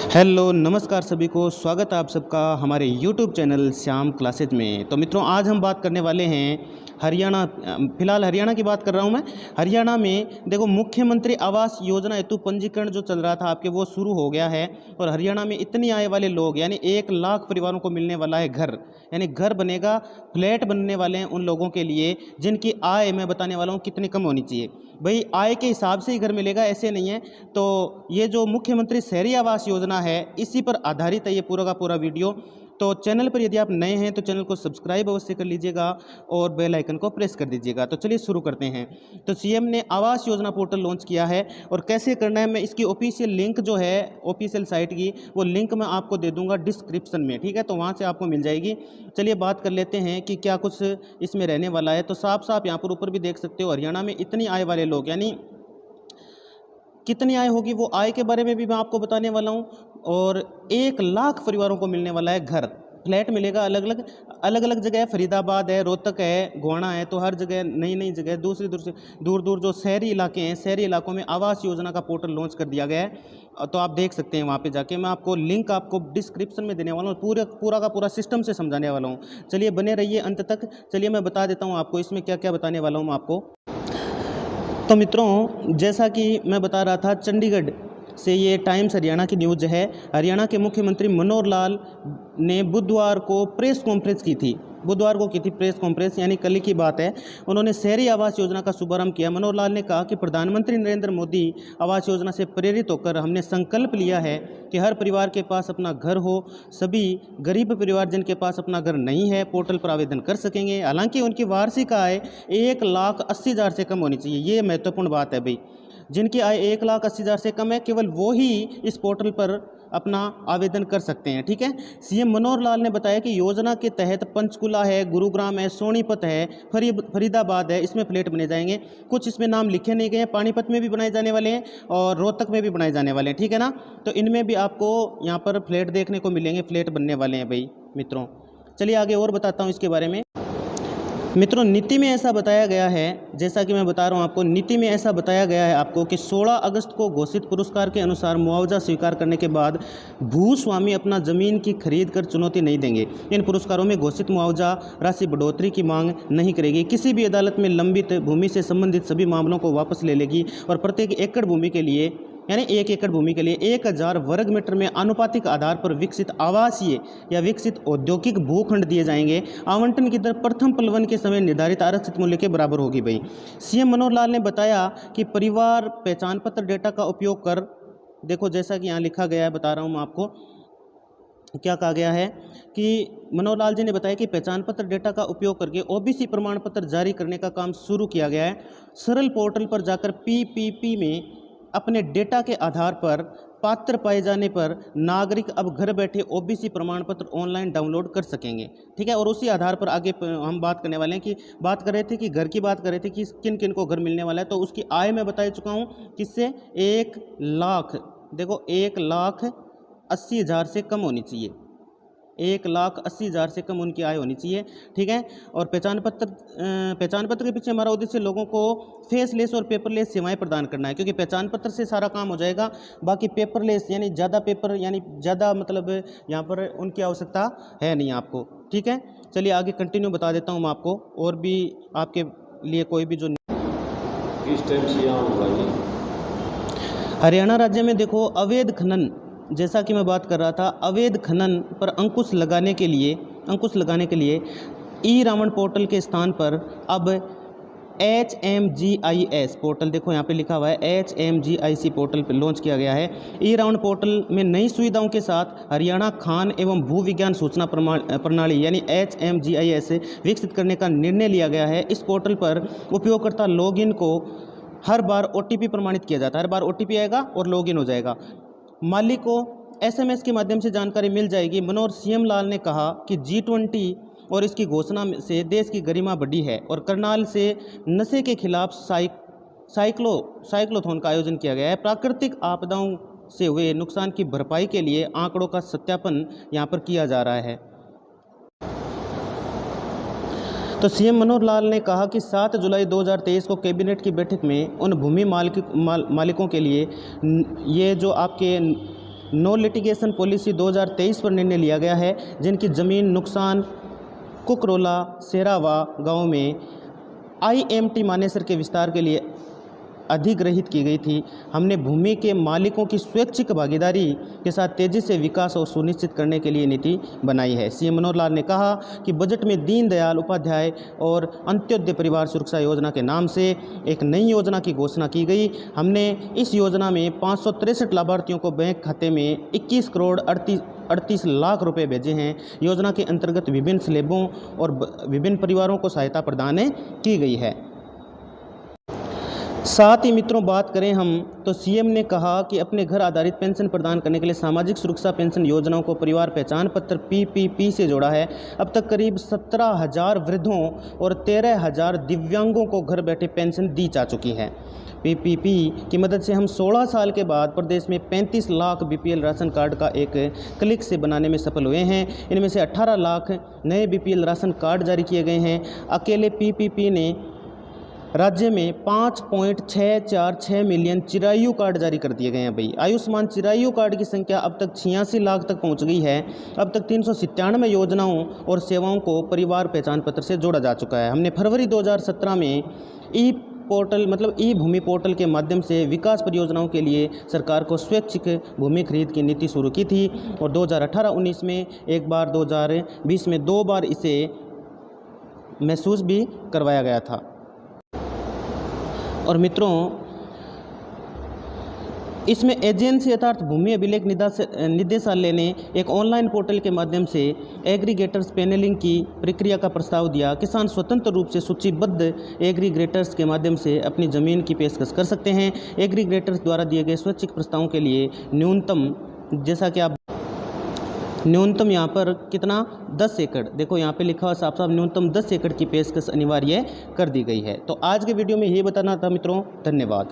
Hello नमस्कार सभी को, स्वागत है आप सबका हमारे YouTube चैनल श्याम क्लासेज में। तो मित्रों, आज हम बात करने वाले हैं हरियाणा। फिलहाल हरियाणा की बात कर रहा हूं मैं। हरियाणा में देखो, मुख्यमंत्री आवास योजना हेतु पंजीकरण जो चल रहा था आपके, वो शुरू हो गया है। और हरियाणा में इतनी आय वाले लोग, यानी 1 लाख परिवारों को मिलने वाला है घर, यानी घर बनेगा, फ्लैट बनने वाले हैं उन लोगों के लिए जिनकी आय मैं बताने वाला हूँ कितनी कम होनी चाहिए। भाई आय के हिसाब से ही घर मिलेगा, ऐसे नहीं है। तो ये जो मुख्यमंत्री शहरी आवास योजना है, इसी पर आधारित है ये पूरा का पूरा वीडियो। तो चैनल पर यदि आप नए हैं तो चैनल को सब्सक्राइब अवश्य कर लीजिएगा और बेल आइकन को प्रेस कर दीजिएगा। तो चलिए शुरू करते हैं। तो सीएम ने आवास योजना पोर्टल लॉन्च किया है, और कैसे करना है मैं इसकी ऑफिशियल लिंक जो है ऑफिशियल साइट की, वो लिंक मैं आपको दे दूंगा डिस्क्रिप्शन में, ठीक है। तो वहाँ से आपको मिल जाएगी। चलिए बात कर लेते हैं कि क्या कुछ इसमें रहने वाला है। तो साफ साफ यहाँ पर ऊपर भी देख सकते हो, हरियाणा में इतनी आय वाले लोग, यानी कितनी आय होगी वो आय के बारे में भी मैं आपको बताने वाला हूँ। और 1 लाख परिवारों को मिलने वाला है घर, फ्लैट मिलेगा। अलग अलग जगह है, फरीदाबाद है, रोहतक है, गोहाना है, तो हर जगह नई नई जगह, दूर दूर जो शहरी इलाके हैं, शहरी इलाकों में आवास योजना का पोर्टल लॉन्च कर दिया गया है। तो आप देख सकते हैं वहाँ पे जाके। मैं आपको लिंक आपको डिस्क्रिप्शन में देने वाला हूँ, पूरा का पूरा सिस्टम से समझाने वाला हूँ। चलिए बने रहिए अंत तक। चलिए मैं बता देता हूँ आपको इसमें क्या क्या बताने वाला हूँ मैं आपको। तो मित्रों, जैसा कि मैं बता रहा था, चंडीगढ़ से ये टाइम्स हरियाणा की न्यूज़ है। हरियाणा के मुख्यमंत्री मनोहर लाल ने बुधवार को प्रेस कॉन्फ्रेंस की थी। प्रेस कॉन्फ्रेंस, यानी कल की बात है। उन्होंने शहरी आवास योजना का शुभारंभ किया। मनोहर लाल ने कहा कि प्रधानमंत्री नरेंद्र मोदी आवास योजना से प्रेरित होकर हमने संकल्प लिया है कि हर परिवार के पास अपना घर हो। सभी गरीब परिवार जिनके पास अपना घर नहीं है, पोर्टल पर आवेदन कर सकेंगे। हालांकि उनकी वार्षिक आय 1,80,000 से कम होनी चाहिए। ये महत्वपूर्ण बात है भाई। जिनकी आय 1,80,000 से कम है, केवल वो ही इस पोर्टल पर अपना आवेदन कर सकते हैं, ठीक है। सीएम मनोहर लाल ने बताया कि योजना के तहत पंचकुला है, गुरुग्राम है, सोनीपत है, फरीदाबाद है, इसमें फ्लैट बने जाएंगे। कुछ इसमें नाम लिखे नहीं गए हैं, पानीपत में भी बनाए जाने वाले हैं और रोहतक में भी बनाए जाने वाले हैं, ठीक है ना। तो इनमें भी आपको यहाँ पर फ्लैट देखने को मिलेंगे, फ्लैट बनने वाले हैं भाई मित्रों। चलिए आगे और बताता हूँ इसके बारे में। मित्रों, नीति में ऐसा बताया गया है, जैसा कि मैं बता रहा हूं आपको, नीति में ऐसा बताया गया है आपको कि 16 अगस्त को घोषित पुरस्कार के अनुसार मुआवजा स्वीकार करने के बाद भूस्वामी अपना जमीन की खरीद कर चुनौती नहीं देंगे। इन पुरस्कारों में घोषित मुआवजा राशि बढ़ोतरी की मांग नहीं करेगी। किसी भी अदालत में लंबित भूमि से संबंधित सभी मामलों को वापस ले लेगी और प्रत्येक एकड़ भूमि के लिए, यानी 1 एकड़ भूमि के लिए 1000 वर्ग मीटर में आनुपातिक आधार पर विकसित आवासीय या विकसित औद्योगिक भूखंड दिए जाएंगे। आवंटन की दर प्रथम प्लवन के समय निर्धारित आरक्षित मूल्य के बराबर होगी भाई। सीएम मनोहर लाल ने बताया कि परिवार पहचान पत्र डेटा का उपयोग कर, देखो जैसा कि यहाँ लिखा गया है, बता रहा हूँ मैं आपको क्या कहा गया है कि मनोहर लाल जी ने बताया कि पहचान पत्र डेटा का उपयोग करके ओबीसी प्रमाण पत्र जारी करने का काम शुरू किया गया है। सरल पोर्टल पर जाकर पीपीपी में अपने डेटा के आधार पर पात्र पाए जाने पर नागरिक अब घर बैठे ओबीसी प्रमाण पत्र ऑनलाइन डाउनलोड कर सकेंगे, ठीक है। और उसी आधार पर आगे हम बात करने वाले हैं कि बात कर रहे थे कि घर की बात कर रहे थे कि किन किन को घर मिलने वाला है। तो उसकी आय मैं बता चुका हूँ, किससे 1 लाख, देखो 1,80,000 से कम होनी चाहिए। 1,80,000 से कम उनकी आय होनी चाहिए, ठीक है। और पहचान पत्र के पीछे हमारा उद्देश्य लोगों को फेसलेस और पेपरलेस सेवाएं प्रदान करना है, क्योंकि पहचान पत्र से सारा काम हो जाएगा। बाकी पेपरलेस यानी ज़्यादा पेपर, यानी ज़्यादा मतलब यहाँ पर उनकी आवश्यकता है नहीं आपको, ठीक है। चलिए आगे कंटिन्यू बता देता हूँ मैं आपको, और भी आपके लिए कोई भी जो इस टाइम से यहाँ होगा ये। हरियाणा राज्य में देखो, अवैध खनन, जैसा कि मैं बात कर रहा था, अवैध खनन पर अंकुश लगाने के लिए ई रावण पोर्टल के स्थान पर अब HMGIS पोर्टल, देखो यहाँ पे लिखा हुआ है HMGIC पोर्टल पर लॉन्च किया गया है। ई रावण पोर्टल में नई सुविधाओं के साथ हरियाणा खान एवं भू विज्ञान सूचना प्रणाली यानी HMGIS विकसित करने का निर्णय लिया गया है। इस पोर्टल पर उपयोगकर्ता लॉगिन को हर बार OTP प्रमाणित किया जाता है। हर बार OTP आएगा और लॉगिन हो जाएगा। मालिक को SMS के माध्यम से जानकारी मिल जाएगी। मनोहर सीएम लाल ने कहा कि G20 और इसकी घोषणा से देश की गरिमा बढ़ी है, और करनाल से नशे के खिलाफ साइक्लोथॉन का आयोजन किया गया है। प्राकृतिक आपदाओं से हुए नुकसान की भरपाई के लिए आंकड़ों का सत्यापन यहाँ पर किया जा रहा है। तो सीएम मनोहर लाल ने कहा कि 7 जुलाई 2023 को कैबिनेट की बैठक में उन भूमि मालिकों के लिए ये जो आपके नो लिटिगेशन पॉलिसी 2023 पर निर्णय लिया गया है, जिनकी ज़मीन नुकसान कुकरोला सेरावा गांव में IMT मानेसर के विस्तार के लिए अधिग्रहित की गई थी। हमने भूमि के मालिकों की स्वैच्छिक भागीदारी के साथ तेज़ी से विकास और सुनिश्चित करने के लिए नीति बनाई है। CM मनोहर लाल ने कहा कि बजट में दीनदयाल उपाध्याय और अंत्योदय परिवार सुरक्षा योजना के नाम से एक नई योजना की घोषणा की गई। हमने इस योजना में 563 लाभार्थियों को बैंक खाते में 21 करोड़ 38 लाख रुपए भेजे हैं। योजना के अंतर्गत विभिन्न स्लैबों और विभिन्न परिवारों को सहायता प्रदान की गई है। साथ ही मित्रों बात करें हम तो CM ने कहा कि अपने घर आधारित पेंशन प्रदान करने के लिए सामाजिक सुरक्षा पेंशन योजनाओं को परिवार पहचान पत्र PPP से जोड़ा है। अब तक करीब 17,000 वृद्धों और 13,000 दिव्यांगों को घर बैठे पेंशन दी जा चुकी है। PPP की मदद से हम 16 साल के बाद प्रदेश में 35 लाख BPL राशन कार्ड का एक क्लिक से बनाने में सफल हुए हैं। इनमें से 18 लाख नए BPL राशन कार्ड जारी किए गए हैं। अकेले PPP ने राज्य में 5.646 मिलियन चिरायु कार्ड जारी कर दिए गए हैं भाई। आयुष्मान चिरायु कार्ड की संख्या अब तक 86 लाख तक पहुंच गई है। अब तक 397 योजनाओं और सेवाओं को परिवार पहचान पत्र से जोड़ा जा चुका है। हमने फरवरी 2017 में ई भूमि पोर्टल के माध्यम से विकास परियोजनाओं के लिए सरकार को स्वैच्छिक भूमि खरीद की नीति शुरू की थी और 2018-19 में एक बार, 2020 में 2 बार इसे महसूस भी करवाया गया था। और मित्रों इसमें एजेंसी अर्थात भूमि अभिलेख निदेशालय ने एक ऑनलाइन पोर्टल के माध्यम से एग्रीगेटर्स पैनलिंग की प्रक्रिया का प्रस्ताव दिया। किसान स्वतंत्र रूप से सूचीबद्ध एग्रीगेटर्स के माध्यम से अपनी ज़मीन की पेशकश कर सकते हैं। एग्रीगेटर्स द्वारा दिए गए स्वैच्छिक प्रस्तावों के लिए न्यूनतम, जैसा कि आप न्यूनतम यहाँ पर कितना 10 एकड़, देखो यहाँ पे लिखा हुआ साफ साफ न्यूनतम 10 एकड़ की पेशकश अनिवार्य कर दी गई है। तो आज के वीडियो में यही बताना था मित्रों, धन्यवाद।